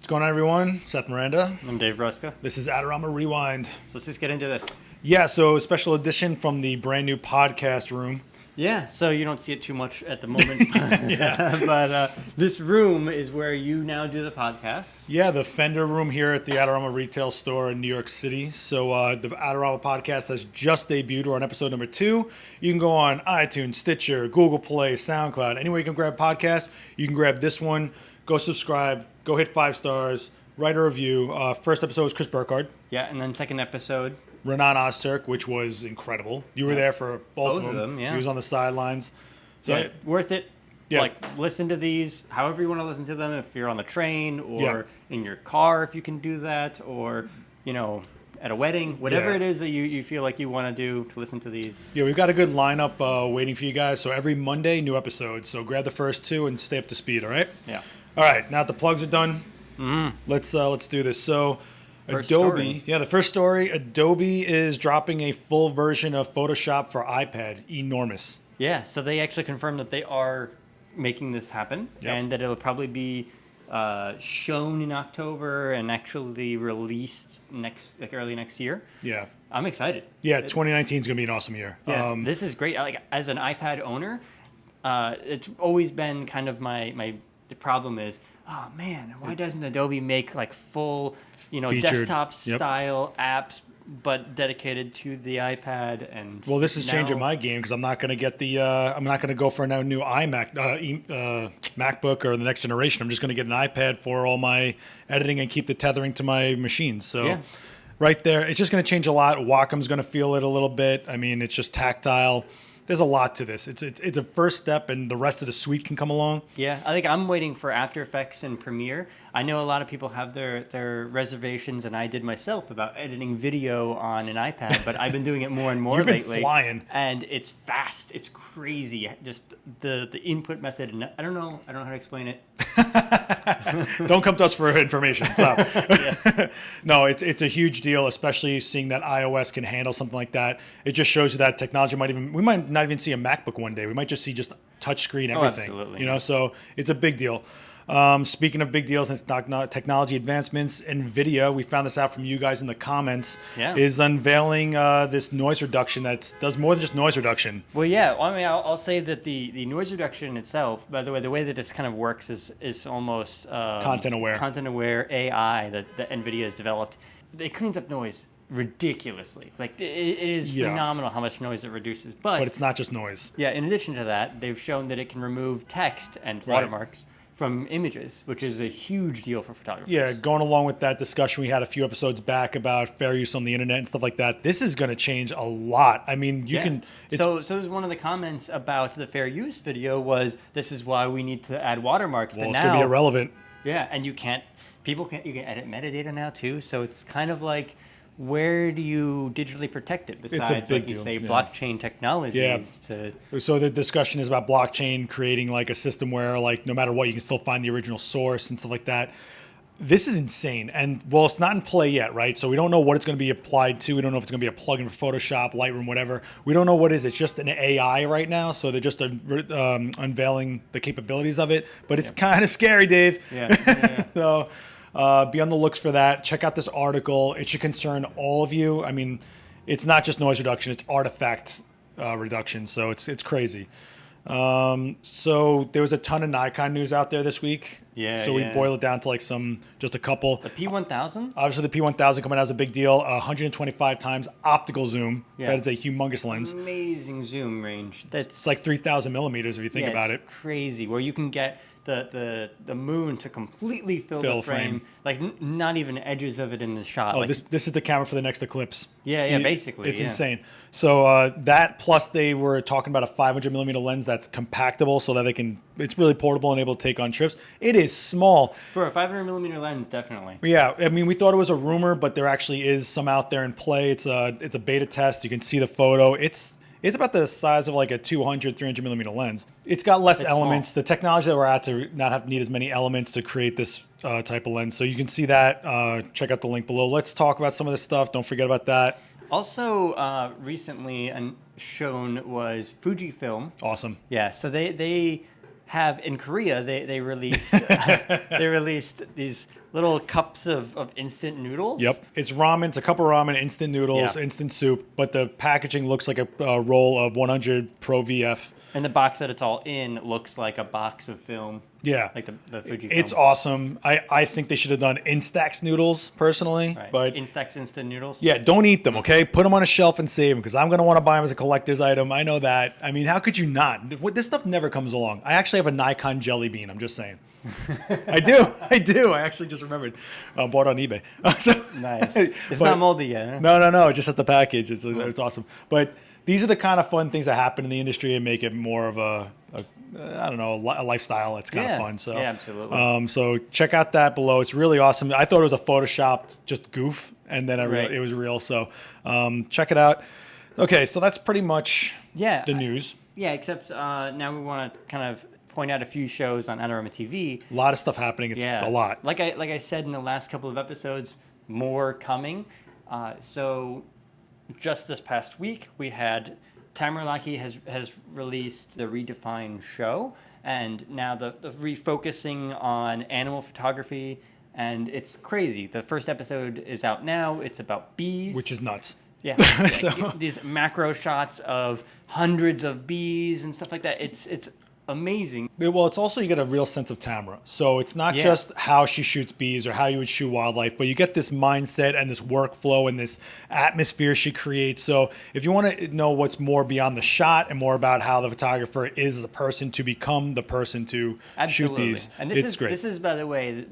What's going on, everyone? Seth Miranda. I'm Dave Ruska. This is Adorama Rewind. So let's just get into this. Yeah, so special edition from the brand new podcast room. Yeah, so you don't see it too much at the moment. But this room is where you now do the podcast. Yeah, the Fender room here at the Adorama retail store in New York City. So the Adorama podcast has just debuted. We're on episode number 2. You can go on iTunes, Stitcher, Google Play, SoundCloud. Anywhere you can grab a podcast, you can grab this one. Go subscribe. Go hit 5 stars. Write a review. First episode was Chris Burkhardt. Yeah, and then second episode, Renan Ozturk, which was incredible. You were there for both of them. Yeah. He was on the sidelines. So yeah, worth it. Yeah. Like, listen to these however you want to listen to them. If you're on the train or in your car, if you can do that, or, you know, at a wedding, whatever it is that you feel like you want to do to listen to these. Yeah, we've got a good lineup waiting for you guys. So every Monday, new episodes. So grab the first 2 and stay up to speed, all right? Yeah. All right, now that the plugs are done, let's do this. So First Adobe, story. the first story, Adobe is dropping a full version of Photoshop for iPad, enormous. Yeah, so they actually confirmed that they are making this happen, and that it'll probably be shown in October and actually released early next year. Yeah. I'm excited. Yeah, 2019 is going to be an awesome year. Yeah, this is great. Like, as an iPad owner, it's always been kind of the problem is, oh man, why doesn't Adobe make like full, Featured. desktop style apps, but dedicated to the iPad? And Well, this is changing my game because I'm not going to get I'm not going to go for a new iMac, MacBook or the next generation. I'm just going to get an iPad for all my editing and keep the tethering to my machines. So right there, it's just going to change a lot. Wacom's going to feel it a little bit. I mean, it's just tactile. There's a lot to this. It's a first step, and the rest of the suite can come along. Yeah, I think I'm waiting for After Effects and Premiere. I know a lot of people have their reservations, and I did myself, about editing video on an iPad, but I've been doing it more and more You've been lately. flying. And it's fast. It's crazy. Just the input method, and I don't know how to explain it. Don't come to us for information. Stop. No, it's a huge deal, especially seeing that iOS can handle something like that. It just shows you that technology we might not even see a MacBook one day. We might just see just touchscreen everything. Absolutely. So it's a big deal. Speaking of big deals and technology advancements, NVIDIA, we found this out from you guys in the comments, is unveiling this noise reduction that does more than just noise reduction. Well, yeah. I mean, I'll say that the noise reduction itself, by the way that this kind of works is almost content aware AI that NVIDIA has developed. It cleans up noise ridiculously. Like, it is phenomenal how much noise it reduces. But it's not just noise. Yeah. In addition to that, they've shown that it can remove text and watermarks from images, which is a huge deal for photographers. Yeah, going along with that discussion we had a few episodes back about fair use on the internet and stuff like that, this is going to change a lot. I mean, you can... So one of the comments about the fair use video was, this is why we need to add watermarks. Well, but it's going to be irrelevant. Yeah, and you can edit metadata now too, so it's kind of like, where do you digitally protect it besides, like you say, blockchain technologies? So the discussion is about blockchain creating like a system where, like, no matter what, you can still find the original source and stuff like that. This is insane. And, well, it's not in play yet, right? So we don't know what it's going to be applied to. We don't know if it's going to be a plugin for Photoshop, Lightroom, whatever. We don't know what it is. It's just an AI right now, so they're just unveiling the capabilities of it. But it's kind of scary, Dave. Yeah. So... be on the looks for that. Check out this article. It should concern all of you. I mean, it's not just noise reduction; it's artifact reduction. So it's crazy. So there was a ton of Nikon news out there this week. So we boil it down to like just a couple. The P1000? Obviously, the P1000 coming out is a big deal. 125 times optical zoom. That is a humongous lens. Amazing zoom range. It's like 3,000 millimeters if you think about it. It's crazy. Where you can get the moon to completely fill the frame. Like, not even edges of it in the shot. Oh, like, this is the camera for the next eclipse. Basically. It's insane. So that, plus they were talking about a 500 millimeter lens that's compactable so that it's really portable and able to take on trips. It is small. For a 500 millimeter lens, definitely. Yeah, I mean, we thought it was a rumor, but there actually is some out there in play. It's a beta test. You can see the photo. It's about the size of like a 200, 300 millimeter lens. It's got less elements. Small. The technology that we're at to not need as many elements to create this type of lens. So you can see that. Check out the link below. Let's talk about some of this stuff. Don't forget about that. Also, recently shown was Fujifilm. Awesome. Yeah, so they have in Korea, they released they released these little cups of instant noodles. Yep, it's ramen. It's a cup of ramen, instant noodles, instant soup, but the packaging looks like a roll of 100 Pro VF. And the box that it's all in looks like a box of film. Yeah, like the Fuji. It's awesome. I think they should have done Instax noodles personally, right. But Instax instant noodles. Yeah, don't eat them. Okay, put them on a shelf and save them because I'm gonna want to buy them as a collector's item. I know that. I mean, how could you not? This stuff never comes along. I actually have a Nikon jelly bean. I'm just saying. I do. I actually just remembered. Bought on eBay. Nice. It's not moldy yet. Huh? No. Just at the package. It's awesome. But these are the kind of fun things that happen in the industry and make it more of a lifestyle. It's kind of fun. So yeah, absolutely. So check out that below. It's really awesome. I thought it was a photoshopped just goof, and then it was real. So check it out. Okay, so that's pretty much the news. Except now we want to kind of point out a few shows on Adorama TV. A lot of stuff happening. It's a lot. Like I said in the last couple of episodes, more coming. So just this past week, we had Tamara Lackey has released the Redefine show, and now the refocusing on animal photography, and it's crazy. The first episode is out now. It's about bees. Which is nuts. Yeah. These macro shots of hundreds of bees and stuff like that. It's amazing. Well, it's also you get a real sense of Tamara. So it's not just how she shoots bees or how you would shoot wildlife, but you get this mindset and this workflow and this atmosphere she creates. So if you want to know what's more beyond the shot and more about how the photographer is as a person to become the person to shoot these, and it's great. This is, by the way,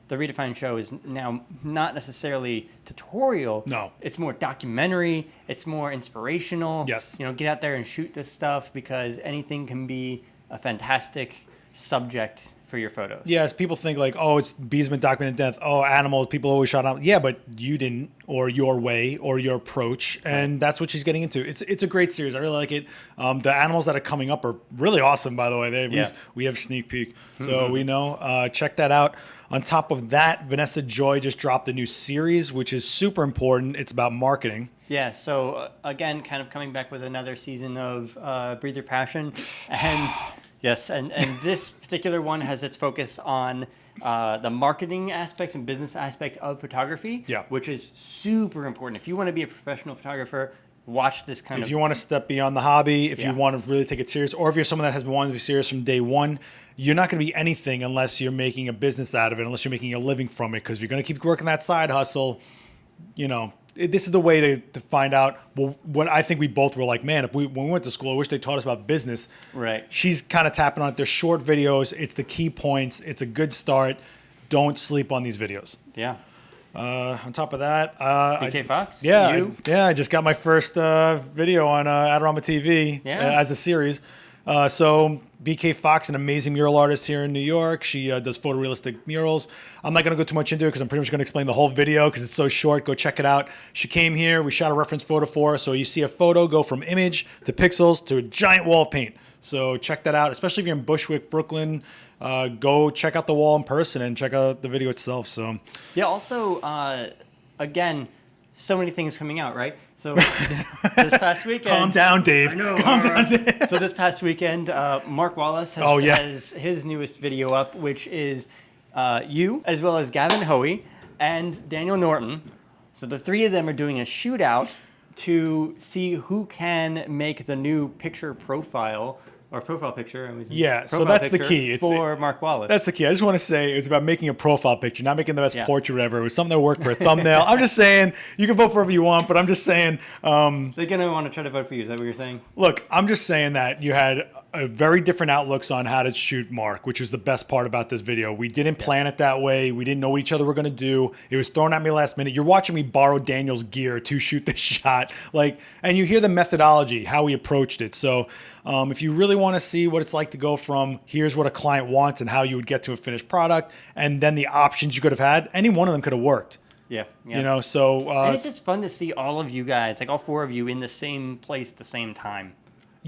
the Redefine show is now not necessarily tutorial. No. It's more documentary. It's more inspirational. Yes. Get out there and shoot this stuff because anything can be a fantastic subject for your photos. Yes, people think like, oh, it's bees been documented death. Oh, animals, people always shot out. Yeah, but you didn't, or your way, or your approach, and that's what she's getting into. It's a great series. I really like it. The animals that are coming up are really awesome, by the way. We have a sneak peek, so we know. Check that out. On top of that, Vanessa Joy just dropped a new series, which is super important. It's about marketing. Yeah, so again, kind of coming back with another season of Breathe Your Passion. And yes, and this particular one has its focus on the marketing aspects and business aspect of photography, which is super important. If you want to be a professional photographer, watch this kind of... If you want to step beyond the hobby, if you want to really take it serious, or if you're someone that has been wanting to be serious from day one, you're not going to be anything unless you're making a business out of it, unless you're making a living from it, because you're going to keep working that side hustle. This is the way to find out. Well, what I think we both were like, man, when we went to school, I wish they taught us about business. Right. She's kind of tapping on it. They're short videos. It's the key points. It's a good start. Don't sleep on these videos. Yeah. On top of that, BK Fox? I just got my first video on Adorama TV as a series. So BK Fox, an amazing mural artist here in New York. She does photorealistic murals. I'm not going to go too much into it because I'm pretty much going to explain the whole video because it's so short. Go check it out. She came here. We shot a reference photo for her. So you see a photo go from image to pixels to a giant wall of paint. So check that out, especially if you're in Bushwick, Brooklyn. Go check out the wall in person and check out the video itself. So yeah. Also, again, so many things coming out, right? So this past weekend... Calm down, Dave. I know. Calm down, Dave. So this past weekend, Mark Wallace has his newest video up, which is you, as well as Gavin Hoey and Daniel Norton. So the three of them are doing a shootout to see who can make the new picture profile or profile picture. So that's the key. For Mark Wallace. That's the key. I just want to say it was about making a profile picture, not making the best portrait or whatever. It was something that worked for a thumbnail. I'm just saying, you can vote for whoever you want, but I'm just saying. They're going to want to try to vote for you. Is that what you're saying? Look, I'm just saying that you had very different outlooks on how to shoot Mark, which is the best part about this video. We didn't plan it that way. We didn't know what each other were going to do. It was thrown at me last minute. You're watching me borrow Daniel's gear to shoot this shot. And you hear the methodology, how we approached it. So if you really want to see what it's like to go from here's what a client wants and how you would get to a finished product, and then the options you could have had, any one of them could have worked. Yeah. So... and it's just fun to see all of you guys, all four of you, in the same place at the same time.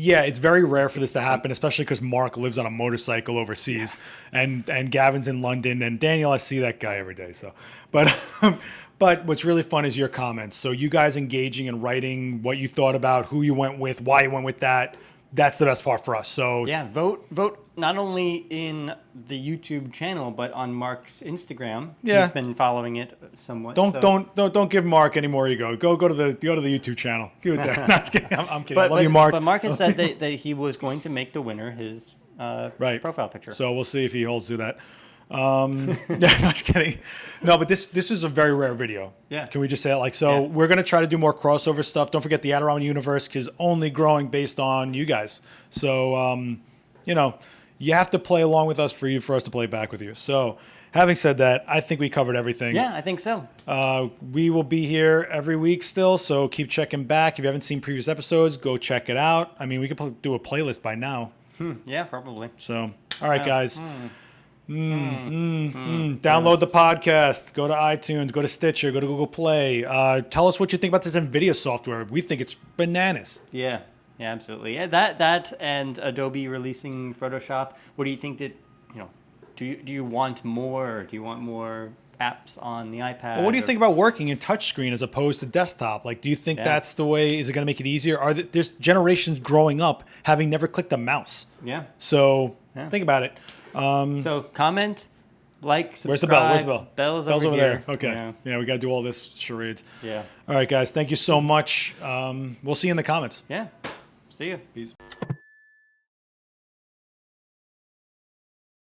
Yeah, it's very rare for this to happen, especially because Mark lives on a motorcycle overseas, and Gavin's in London, and Daniel, I see that guy every day. So, but what's really fun is your comments. So you guys engaging and writing what you thought about, who you went with, why you went with that. that's the best part for us. So yeah, vote not only in the YouTube channel but on Mark's Instagram. Yeah. He's been following it somewhat. Don't give Mark any more ego. Go to the YouTube channel. Give it there. No, just kidding. I'm kidding. I love you, Mark. But Mark has said that he was going to make the winner his right. profile picture. So we'll see if he holds to that. Yeah, no, just kidding. No, but this is a very rare video. Yeah. Can we just say it like so? Yeah. We're gonna try to do more crossover stuff. Don't forget the Adderall universe is only growing based on you guys. So you have to play along with us for us to play back with you. So having said that, I think we covered everything. Yeah, I think so. We will be here every week still, so keep checking back. If you haven't seen previous episodes, go check it out. I mean, we could do a playlist by now. Yeah, probably. So, all right, guys. Download the podcast. Go to iTunes. Go to Stitcher. Go to Google Play. Tell us what you think about this NVIDIA software. We think it's bananas. Yeah, absolutely. Yeah, that and Adobe releasing Photoshop. What do you think that do you want more? Or do you want more apps on the iPad? Well, what do you think about working in touchscreen as opposed to desktop? Like, do you think that's the way? Is it going to make it easier? There's generations growing up having never clicked a mouse. Yeah. So think about it. So comment, like, subscribe. Where's the bell? Where's the bell? Bell's over here. there. Okay. Yeah, we got to do all this charades. Yeah. All right, guys. Thank you so much. We'll see you in the comments. Yeah. See you. Peace.